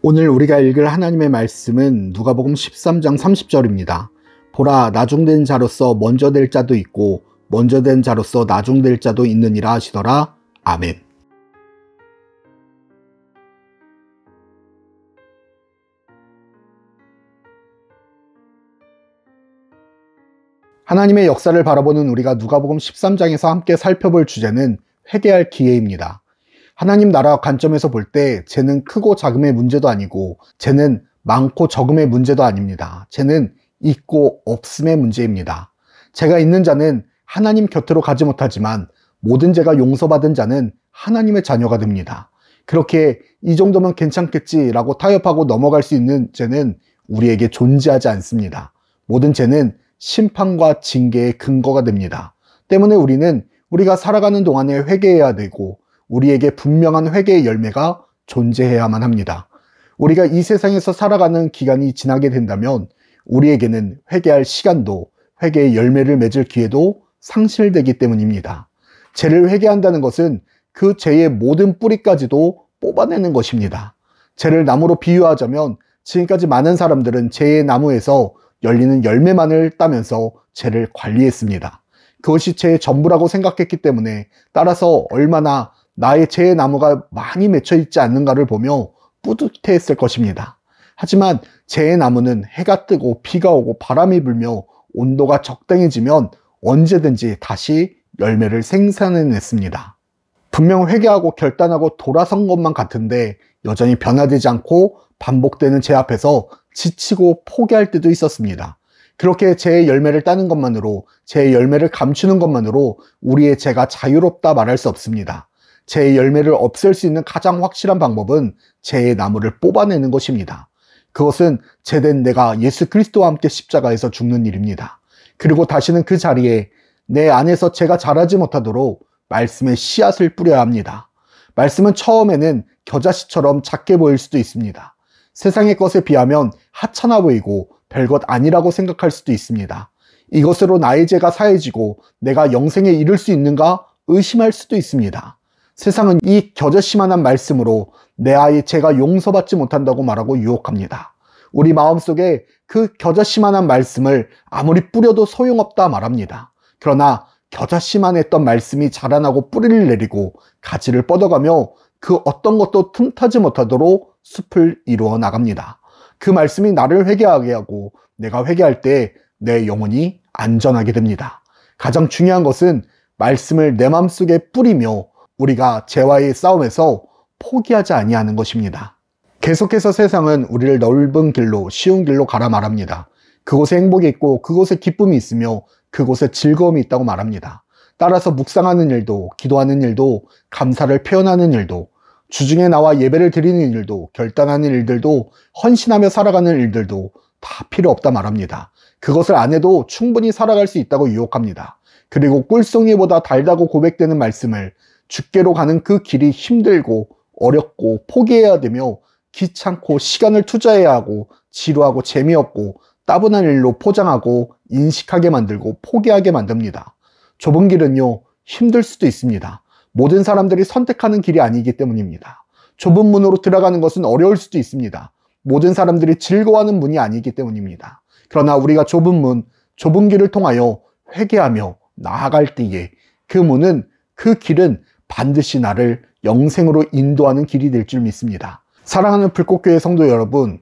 오늘 우리가 읽을 하나님의 말씀은 누가복음 13장 30절입니다. 보라, 나중된 자로서 먼저 될 자도 있고 먼저 된 자로서 나중될 자도 있느니라 하시더라. 아멘. 하나님의 역사를 바라보는 우리가 누가복음 13장에서 함께 살펴볼 주제는 회개할 기회입니다. 하나님 나라 관점에서 볼 때 죄는 크고 작음의 문제도 아니고 죄는 많고 적음의 문제도 아닙니다. 죄는 있고 없음의 문제입니다. 죄가 있는 자는 하나님 곁으로 가지 못하지만 모든 죄가 용서받은 자는 하나님의 자녀가 됩니다. 그렇게 이 정도면 괜찮겠지라고 타협하고 넘어갈 수 있는 죄는 우리에게 존재하지 않습니다. 모든 죄는 심판과 징계의 근거가 됩니다. 때문에 우리는 우리가 살아가는 동안에 회개해야 되고 우리에게 분명한 회개의 열매가 존재해야만 합니다. 우리가 이 세상에서 살아가는 기간이 지나게 된다면 우리에게는 회개할 시간도 회개의 열매를 맺을 기회도 상실되기 때문입니다. 죄를 회개한다는 것은 그 죄의 모든 뿌리까지도 뽑아내는 것입니다. 죄를 나무로 비유하자면 지금까지 많은 사람들은 죄의 나무에서 열리는 열매만을 따면서 죄를 관리했습니다. 그것이 죄의 전부라고 생각했기 때문에 따라서 얼마나 나의 죄의 나무가 많이 맺혀 있지 않는가를 보며 뿌듯해했을 것입니다. 하지만 죄의 나무는 해가 뜨고 비가 오고 바람이 불며 온도가 적당해지면 언제든지 다시 열매를 생산해냈습니다. 분명 회개하고 결단하고 돌아선 것만 같은데 여전히 변화되지 않고 반복되는 죄 앞에서 지치고 포기할 때도 있었습니다. 그렇게 죄의 열매를 따는 것만으로, 죄의 열매를 감추는 것만으로 우리의 죄가 자유롭다 말할 수 없습니다. 죄의 열매를 없앨 수 있는 가장 확실한 방법은 죄의 나무를 뽑아내는 것입니다. 그것은 죄된 내가 예수 그리스도와 함께 십자가에서 죽는 일입니다. 그리고 다시는 그 자리에 내 안에서 죄가 자라지 못하도록 말씀의 씨앗을 뿌려야 합니다. 말씀은 처음에는 겨자씨처럼 작게 보일 수도 있습니다. 세상의 것에 비하면 하찮아 보이고 별것 아니라고 생각할 수도 있습니다. 이것으로 나의 죄가 사해지고 내가 영생에 이를 수 있는가 의심할 수도 있습니다. 세상은 이 겨자씨만한 말씀으로 내 아이의 죄가 용서받지 못한다고 말하고 유혹합니다. 우리 마음속에 그 겨자씨만한 말씀을 아무리 뿌려도 소용없다 말합니다. 그러나 겨자씨만 했던 말씀이 자라나고 뿌리를 내리고 가지를 뻗어가며 그 어떤 것도 틈타지 못하도록 숲을 이루어 나갑니다. 그 말씀이 나를 회개하게 하고 내가 회개할 때 내 영혼이 안전하게 됩니다. 가장 중요한 것은 말씀을 내 마음속에 뿌리며 우리가 죄와의 싸움에서 포기하지 아니하는 것입니다. 계속해서 세상은 우리를 넓은 길로, 쉬운 길로 가라 말합니다. 그곳에 행복이 있고 그곳에 기쁨이 있으며 그곳에 즐거움이 있다고 말합니다. 따라서 묵상하는 일도, 기도하는 일도, 감사를 표현하는 일도, 주중에 나와 예배를 드리는 일도, 결단하는 일들도, 헌신하며 살아가는 일들도 다 필요 없다 말합니다. 그것을 안 해도 충분히 살아갈 수 있다고 유혹합니다. 그리고 꿀송이보다 달다고 고백되는 말씀을 주께로 가는 그 길이 힘들고 어렵고 포기해야 되며 귀찮고 시간을 투자해야 하고 지루하고 재미없고 따분한 일로 포장하고 인식하게 만들고 포기하게 만듭니다. 좁은 길은요, 힘들 수도 있습니다. 모든 사람들이 선택하는 길이 아니기 때문입니다. 좁은 문으로 들어가는 것은 어려울 수도 있습니다. 모든 사람들이 즐거워하는 문이 아니기 때문입니다. 그러나 우리가 좁은 문, 좁은 길을 통하여 회개하며 나아갈 때에 그 문은, 그 길은 반드시 나를 영생으로 인도하는 길이 될 줄 믿습니다. 사랑하는 불꽃교회 성도 여러분,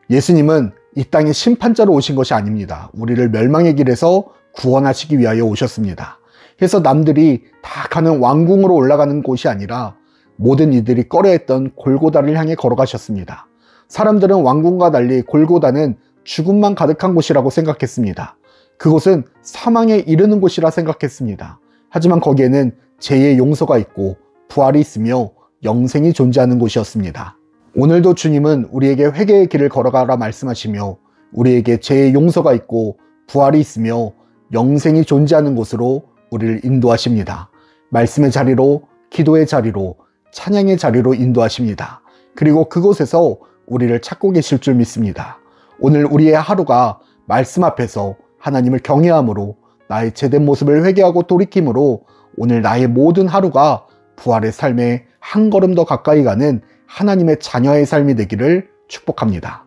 예수님은 이 땅에 심판자로 오신 것이 아닙니다. 우리를 멸망의 길에서 구원하시기 위하여 오셨습니다. 그래서 남들이 다 가는 왕궁으로 올라가는 곳이 아니라 모든 이들이 꺼려했던 골고다를 향해 걸어가셨습니다. 사람들은 왕궁과 달리 골고다는 죽음만 가득한 곳이라고 생각했습니다. 그곳은 사망에 이르는 곳이라 생각했습니다. 하지만 거기에는 죄의 용서가 있고 부활이 있으며 영생이 존재하는 곳이었습니다. 오늘도 주님은 우리에게 회개의 길을 걸어가라 말씀하시며 우리에게 죄의 용서가 있고 부활이 있으며 영생이 존재하는 곳으로 우리를 인도하십니다. 말씀의 자리로, 기도의 자리로, 찬양의 자리로 인도하십니다. 그리고 그곳에서 우리를 찾고 계실 줄 믿습니다. 오늘 우리의 하루가 말씀 앞에서 하나님을 경외함으로 나의 죄된 모습을 회개하고 돌이킴으로 오늘 나의 모든 하루가 부활의 삶에 한 걸음 더 가까이 가는 하나님의 자녀의 삶이 되기를 축복합니다.